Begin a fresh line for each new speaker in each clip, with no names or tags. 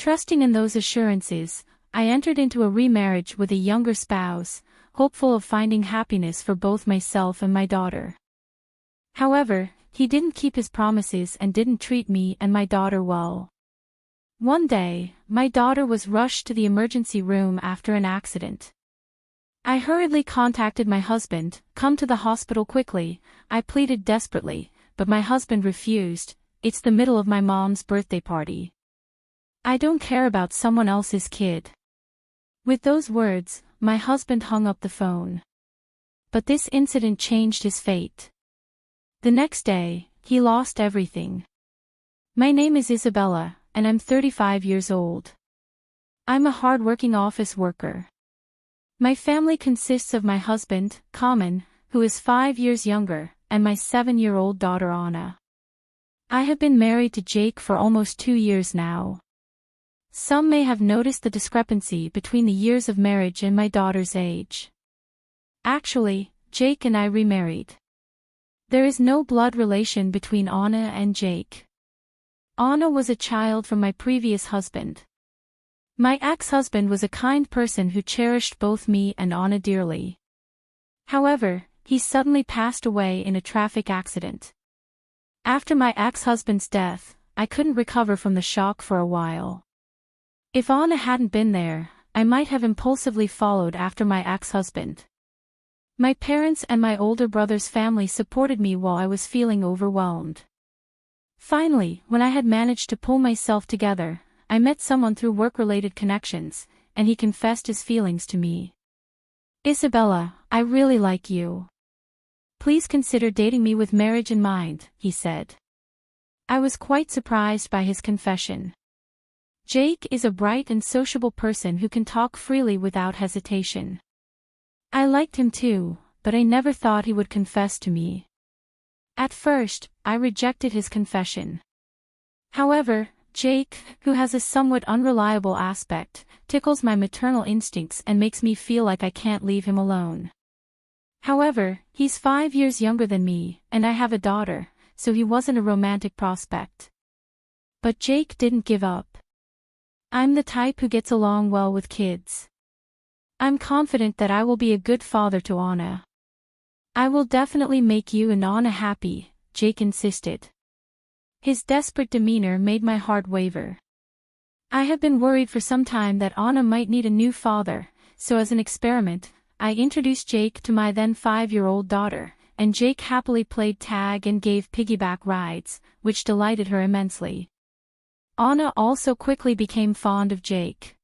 Trusting in those assurances, I entered into a remarriage with a younger spouse, hopeful of finding happiness for both myself and my daughter. However, he didn't keep his promises and didn't treat me and my daughter well. One day, my daughter was rushed to the emergency room after an accident. I hurriedly contacted my husband. "Come to the hospital quickly," I pleaded desperately, but my husband refused. "It's the middle of my mom's birthday party. I don't care about someone else's kid." With those words, my husband hung up the phone. But this incident changed his fate. The next day, he lost everything. My name is Isabella, and I'm 35 years old. I'm a hard-working office worker. My family consists of my husband, Common, who is 5 years younger, and my 7-year-old daughter Anna. I have been married to Jake for almost 2 years now. Some may have noticed the discrepancy between the years of marriage and my daughter's age. Actually, Jake and I remarried. There is no blood relation between Anna and Jake. Anna was a child from my previous husband. My ex-husband was a kind person who cherished both me and Anna dearly. However, he suddenly passed away in a traffic accident. After my ex-husband's death, I couldn't recover from the shock for a while. If Anna hadn't been there, I might have impulsively followed after my ex-husband. My parents and my older brother's family supported me while I was feeling overwhelmed. Finally, when I had managed to pull myself together, I met someone through work-related connections, and he confessed his feelings to me. "Isabella, I really like you. Please consider dating me with marriage in mind," he said. I was quite surprised by his confession. Jake is a bright and sociable person who can talk freely without hesitation. I liked him too, but I never thought he would confess to me. At first, I rejected his confession. However, Jake, who has a somewhat unreliable aspect, tickles my maternal instincts and makes me feel like I can't leave him alone. However, he's 5 years younger than me, and I have a daughter, so he wasn't a romantic prospect. But Jake didn't give up. I'm the type who gets along well with kids. I'm confident that I will be a good father to Anna. "I will definitely make you and Anna happy," Jake insisted. His desperate demeanor made my heart waver. I had been worried for some time that Anna might need a new father, so as an experiment, I introduced Jake to my then 5-year-old daughter, and Jake happily played tag and gave piggyback rides, which delighted her immensely. Anna also quickly became fond of Jake.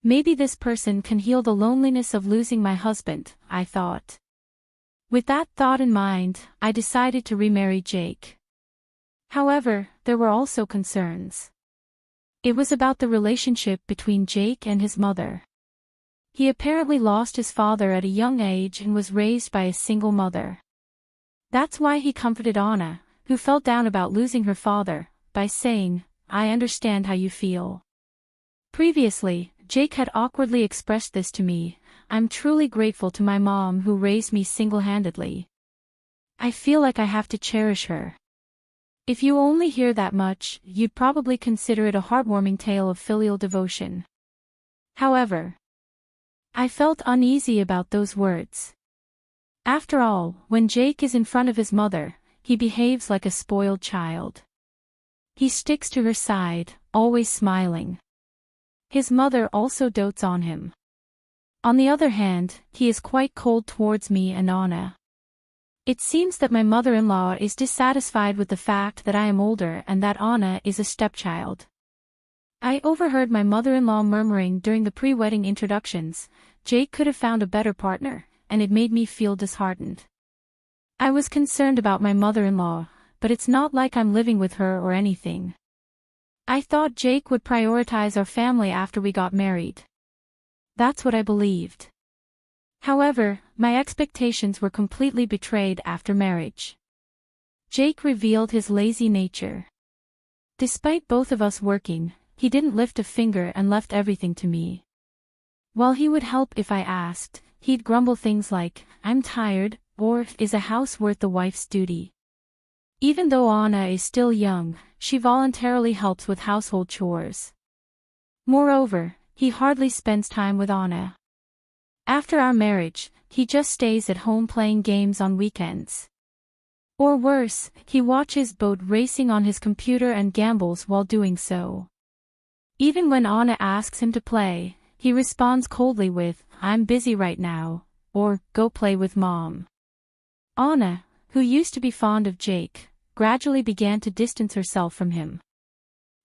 Maybe this person can heal the loneliness of losing my husband, I thought. With that thought in mind, I decided to remarry Jake. However, there were also concerns. It was about the relationship between Jake and his mother. He apparently lost his father at a young age and was raised by a single mother. That's why he comforted Anna, who felt down about losing her father, by saying, "I understand how you feel." Previously, Jake had awkwardly expressed this to me: "I'm truly grateful to my mom who raised me single-handedly. I feel like I have to cherish her." If you only hear that much, you'd probably consider it a heartwarming tale of filial devotion. However, I felt uneasy about those words. After all, when Jake is in front of his mother, he behaves like a spoiled child. He sticks to her side, always smiling. His mother also dotes on him. On the other hand, he is quite cold towards me and Anna. It seems that my mother-in-law is dissatisfied with the fact that I am older and that Anna is a stepchild. I overheard my mother-in-law murmuring during the pre-wedding introductions, "Jake could have found a better partner," and it made me feel disheartened. I was concerned about my mother-in-law, but it's not like I'm living with her or anything. I thought Jake would prioritize our family after we got married. That's what I believed. However, my expectations were completely betrayed after marriage. Jake revealed his lazy nature. Despite both of us working, he didn't lift a finger and left everything to me. While he would help if I asked, he'd grumble things like, "I'm tired," or "Is a house worth the wife's duty?" Even though Anna is still young, she voluntarily helps with household chores. Moreover, he hardly spends time with Anna. After our marriage, he just stays at home playing games on weekends. Or worse, he watches boat racing on his computer and gambles while doing so. Even when Anna asks him to play, he responds coldly with, "I'm busy right now," or "Go play with mom." Anna, who used to be fond of Jake, gradually began to distance herself from him.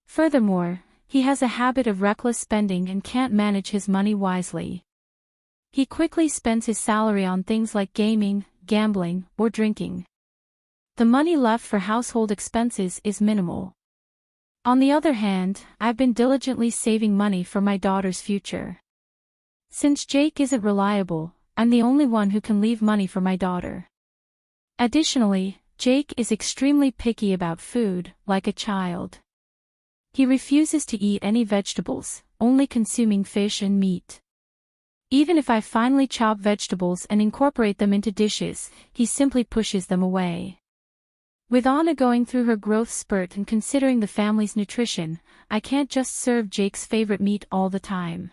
Furthermore, he has a habit of reckless spending and can't manage his money wisely. He quickly spends his salary on things like gaming, gambling, or drinking. The money left for household expenses is minimal. On the other hand, I've been diligently saving money for my daughter's future. Since Jake isn't reliable, I'm the only one who can leave money for my daughter. Additionally, Jake is extremely picky about food, like a child. He refuses to eat any vegetables, only consuming fish and meat. Even if I finally chop vegetables and incorporate them into dishes, he simply pushes them away. With Anna going through her growth spurt and considering the family's nutrition, I can't just serve Jake's favorite meat all the time.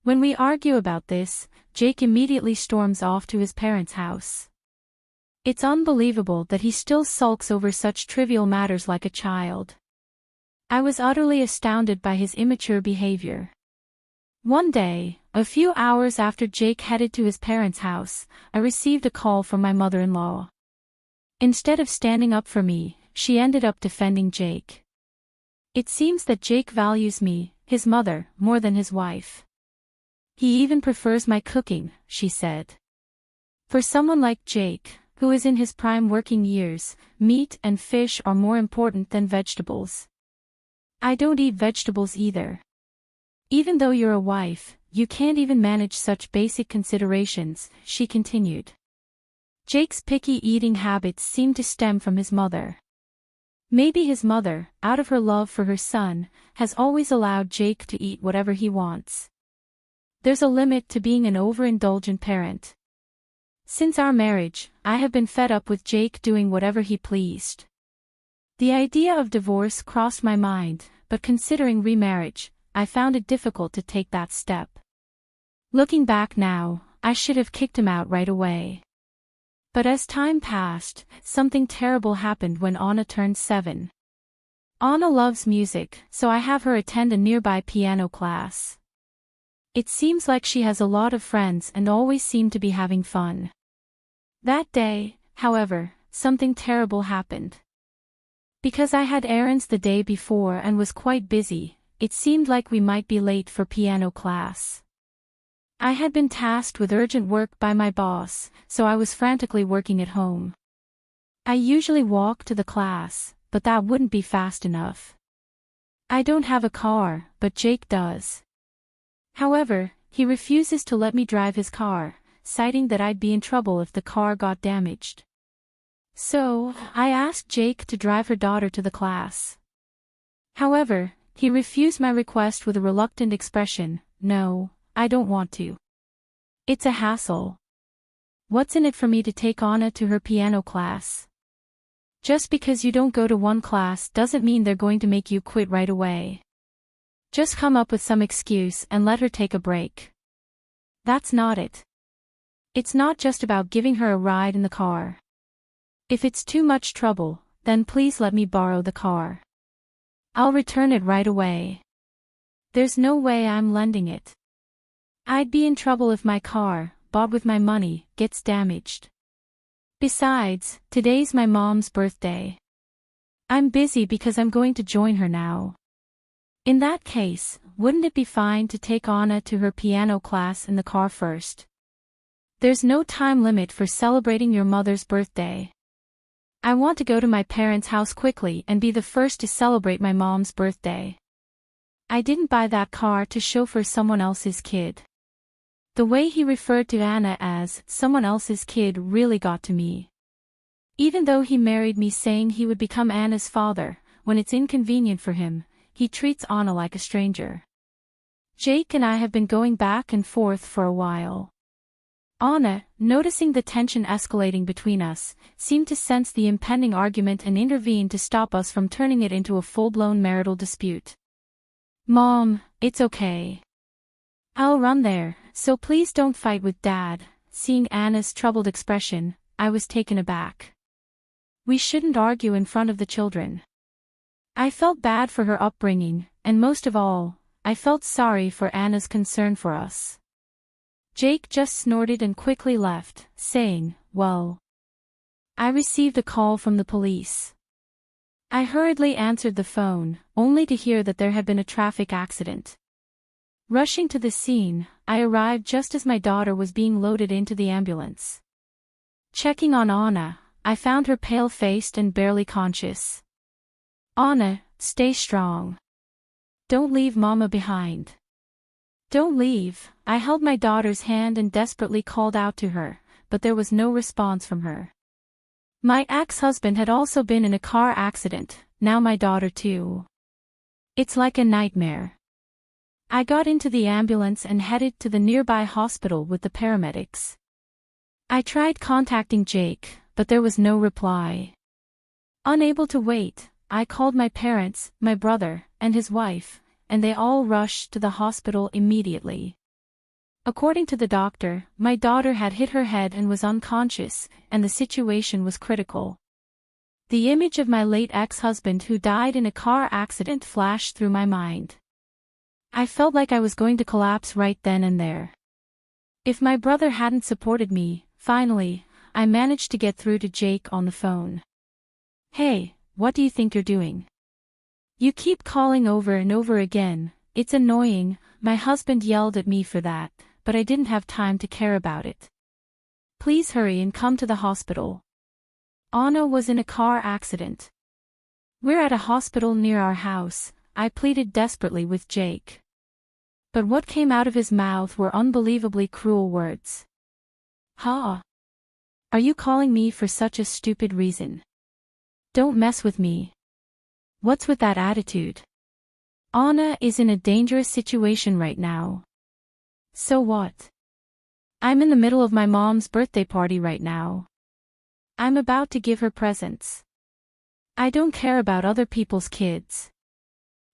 When we argue about this, Jake immediately storms off to his parents' house. It's unbelievable that he still sulks over such trivial matters like a child. I was utterly astounded by his immature behavior. One day, a few hours after Jake headed to his parents' house, I received a call from my mother-in-law. Instead of standing up for me, she ended up defending Jake. It seems that Jake values me, his mother, more than his wife. He even prefers my cooking, she said. For someone like Jake, who is in his prime working years, meat and fish are more important than vegetables. I don't eat vegetables either. Even though you're a wife, you can't even manage such basic considerations, she continued. Jake's picky eating habits seem to stem from his mother. Maybe his mother, out of her love for her son, has always allowed Jake to eat whatever he wants. There's a limit to being an overindulgent parent. Since our marriage, I have been fed up with Jake doing whatever he pleased. The idea of divorce crossed my mind, but considering remarriage, I found it difficult to take that step. Looking back now, I should have kicked him out right away. But as time passed, something terrible happened when Anna turned 7. Anna loves music, so I have her attend a nearby piano class. It seems like she has a lot of friends and always seem to be having fun. That day, however, something terrible happened. Because I had errands the day before and was quite busy, it seemed like we might be late for piano class. I had been tasked with urgent work by my boss, so I was frantically working at home. I usually walk to the class, but that wouldn't be fast enough. I don't have a car, but Jake does. However, he refuses to let me drive his car, citing that I'd be in trouble if the car got damaged. So, I asked Jake to drive her daughter to the class. However, he refused my request with a reluctant expression, "No, I don't want to. It's a hassle. What's in it for me to take Anna to her piano class? Just because you don't go to one class doesn't mean they're going to make you quit right away. Just come up with some excuse and let her take a break." That's not it. It's not just about giving her a ride in the car. If it's too much trouble, then please let me borrow the car. I'll return it right away. There's no way I'm lending it. I'd be in trouble if my car, bought with my money, gets damaged. Besides, today's my mom's birthday. I'm busy because I'm going to join her now. In that case, wouldn't it be fine to take Anna to her piano class in the car first? There's no time limit for celebrating your mother's birthday. I want to go to my parents' house quickly and be the first to celebrate my mom's birthday. I didn't buy that car to chauffeur someone else's kid. The way he referred to Anna as someone else's kid really got to me. Even though he married me saying he would become Anna's father, when it's inconvenient for him, he treats Anna like a stranger. Jake and I have been going back and forth for a while. Anna, noticing the tension escalating between us, seemed to sense the impending argument and intervened to stop us from turning it into a full-blown marital dispute. "Mom, It's okay. I'll run there, so please don't fight with Dad. Seeing Anna's troubled expression, I was taken aback. We shouldn't argue in front of the children. I felt bad for her upbringing, and most of all, I felt sorry for Anna's concern for us. Jake just snorted and quickly left, saying, "Well, I received a call from the police." I hurriedly answered the phone, only to hear that there had been a traffic accident. Rushing to the scene, I arrived just as my daughter was being loaded into the ambulance. Checking on Anna, I found her pale-faced and barely conscious. "Anna, stay strong. Don't leave Mama behind. Don't leave." I held my daughter's hand and desperately called out to her, but there was no response from her. My ex-husband had also been in a car accident, now my daughter too. It's like a nightmare. I got into the ambulance and headed to the nearby hospital with the paramedics. I tried contacting Jake, but there was no reply. Unable to wait, I called my parents, my brother, and his wife, and they all rushed to the hospital immediately. According to the doctor, my daughter had hit her head and was unconscious, and the situation was critical. The image of my late ex-husband who died in a car accident flashed through my mind. I felt like I was going to collapse right then and there. If my brother hadn't supported me, finally, I managed to get through to Jake on the phone. "Hey, what do you think you're doing? You keep calling over and over again, it's annoying." My husband yelled at me for that, but I didn't have time to care about it. "Please hurry and come to the hospital. Anna was in a car accident. We're at a hospital near our house," I pleaded desperately with Jake. But what came out of his mouth were unbelievably cruel words. "Huh? Are you calling me for such a stupid reason? Don't mess with me. What's with that attitude? Anna is in a dangerous situation right now." "So what? I'm in the middle of my mom's birthday party right now. I'm about to give her presents. I don't care about other people's kids.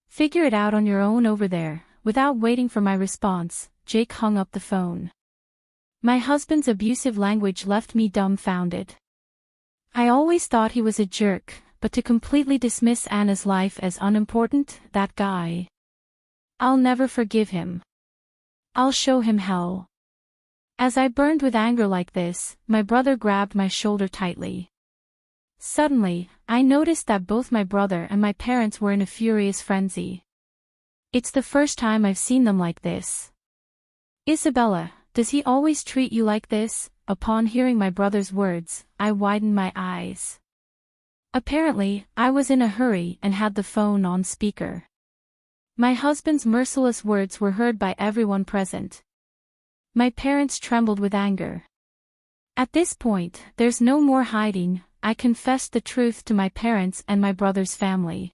Figure it out on your own over there." Without waiting for my response, Jake hung up the phone. My husband's abusive language left me dumbfounded. I always thought he was a jerk, but to completely dismiss Anna's life as unimportant, that guy. I'll never forgive him. I'll show him hell. As I burned with anger like this, my brother grabbed my shoulder tightly. Suddenly, I noticed that both my brother and my parents were in a furious frenzy. It's the first time I've seen them like this. "Isabella, does he always treat you like this?" Upon hearing my brother's words, I widened my eyes. Apparently, I was in a hurry and had the phone on speaker. My husband's merciless words were heard by everyone present. My parents trembled with anger. At this point, there's no more hiding. I confessed the truth to my parents and my brother's family.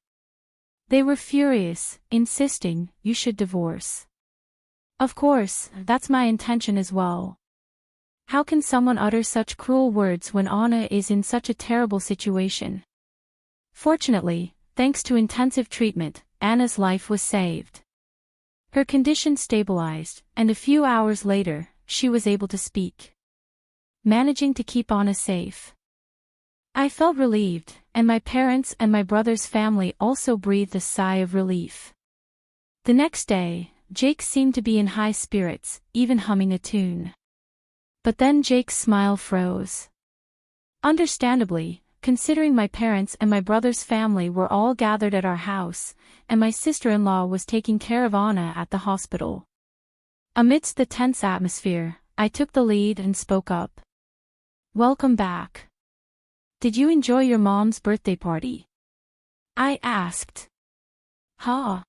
They were furious, insisting, "You should divorce." Of course, that's my intention as well. How can someone utter such cruel words when Anna is in such a terrible situation? Fortunately, thanks to intensive treatment, Anna's life was saved. Her condition stabilized, and a few hours later, she was able to speak, managing to keep Anna safe. I felt relieved, and my parents and my brother's family also breathed a sigh of relief. The next day, Jake seemed to be in high spirits, even humming a tune. But then Jake's smile froze. Understandably, considering my parents and my brother's family were all gathered at our house, and my sister-in-law was taking care of Anna at the hospital. Amidst the tense atmosphere, I took the lead and spoke up. "Welcome back. Did you enjoy your mom's birthday party?" I asked. "Huh?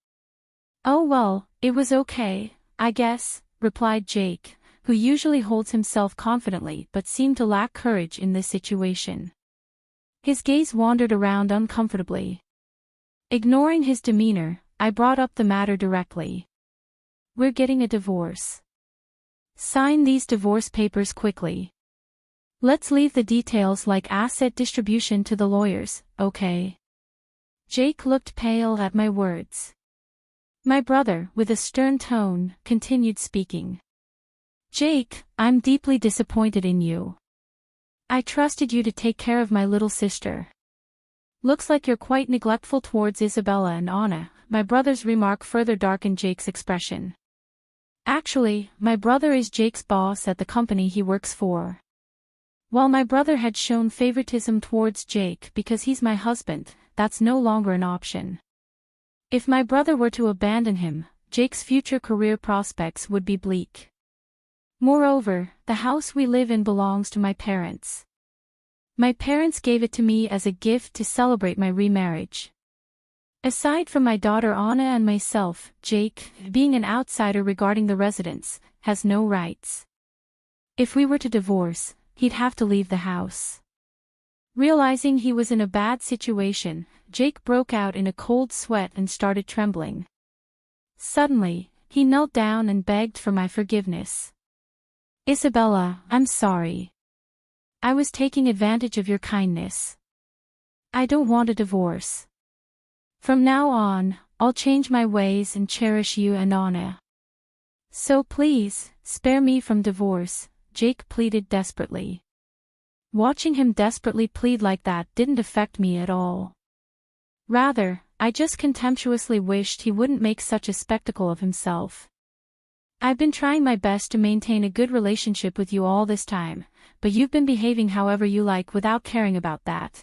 Oh well, it was okay, I guess," replied Jake, who usually holds himself confidently but seemed to lack courage in this situation. His gaze wandered around uncomfortably. Ignoring his demeanor, I brought up the matter directly. "We're getting a divorce. Sign these divorce papers quickly. Let's leave the details like asset distribution to the lawyers, okay?" Jake looked pale at my words. My brother, with a stern tone, continued speaking. Jake, I'm deeply disappointed in you. I trusted you to take care of my little sister. Looks like you're quite neglectful towards Isabella and Anna. My brother's remark further darkened Jake's expression. Actually, my brother is Jake's boss at the company he works for. While my brother had shown favoritism towards Jake because he's my husband, that's no longer an option. If my brother were to abandon him, Jake's future career prospects would be bleak. Moreover, the house we live in belongs to my parents. My parents gave it to me as a gift to celebrate my remarriage. Aside from my daughter Anna and myself, Jake, being an outsider regarding the residence, has no rights. If we were to divorce, he'd have to leave the house. Realizing he was in a bad situation, Jake broke out in a cold sweat and started trembling. Suddenly, he knelt down and begged for my forgiveness. Isabella, I'm sorry. I was taking advantage of your kindness. I don't want a divorce. From now on, I'll change my ways and cherish you and Anna. So please, spare me from divorce, Jake pleaded desperately. Watching him desperately plead like that didn't affect me at all. Rather, I just contemptuously wished he wouldn't make such a spectacle of himself. I've been trying my best to maintain a good relationship with you all this time, but you've been behaving however you like without caring about that.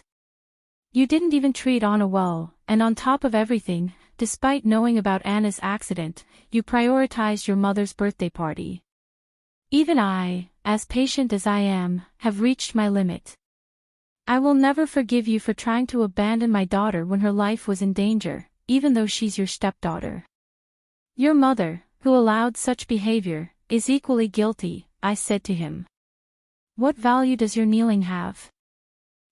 You didn't even treat Anna well, and on top of everything, despite knowing about Anna's accident, you prioritized your mother's birthday party. Even I, as patient as I am, have reached my limit. I will never forgive you for trying to abandon my daughter when her life was in danger, even though she's your stepdaughter. Your mother, who allowed such behavior, is equally guilty, I said to him. What value does your kneeling have?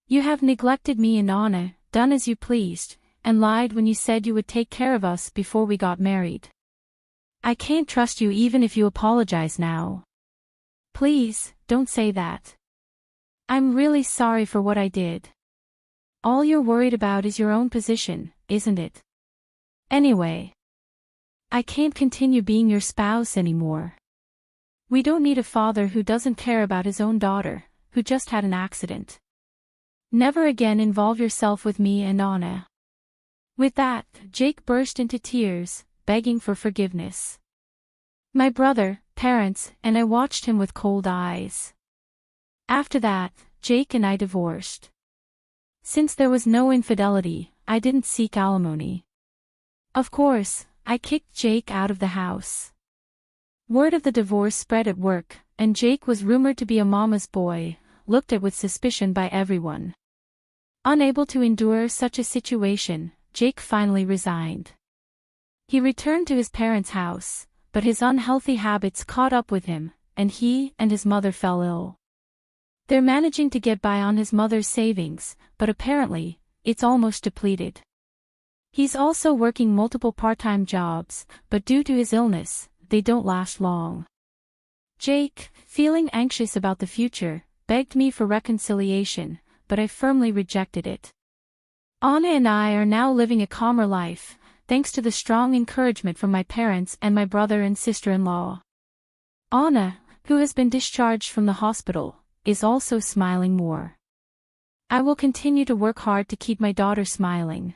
You have neglected me and Anna, done as you pleased, and lied when you said you would take care of us before we got married. I can't trust you even if you apologize now. Please, don't say that. I'm really sorry for what I did. All you're worried about is your own position, isn't it? Anyway, I can't continue being your spouse anymore. We don't need a father who doesn't care about his own daughter, who just had an accident. Never again involve yourself with me and Anna. With that, Jake burst into tears, begging for forgiveness. My brother, parents, and I watched him with cold eyes. After that, Jake and I divorced. Since there was no infidelity, I didn't seek alimony. Of course, I kicked Jake out of the house. Word of the divorce spread at work, and Jake was rumored to be a mama's boy, looked at with suspicion by everyone. Unable to endure such a situation, Jake finally resigned. He returned to his parents' house, but his unhealthy habits caught up with him, and he and his mother fell ill. They're managing to get by on his mother's savings, but apparently, it's almost depleted. He's also working multiple part-time jobs, but due to his illness, they don't last long. Jake, feeling anxious about the future, begged me for reconciliation, but I firmly rejected it. Anna and I are now living a calmer life, thanks to the strong encouragement from my parents and my brother and sister-in-law. Anna, who has been discharged from the hospital, is also smiling more. I will continue to work hard to keep my daughter smiling.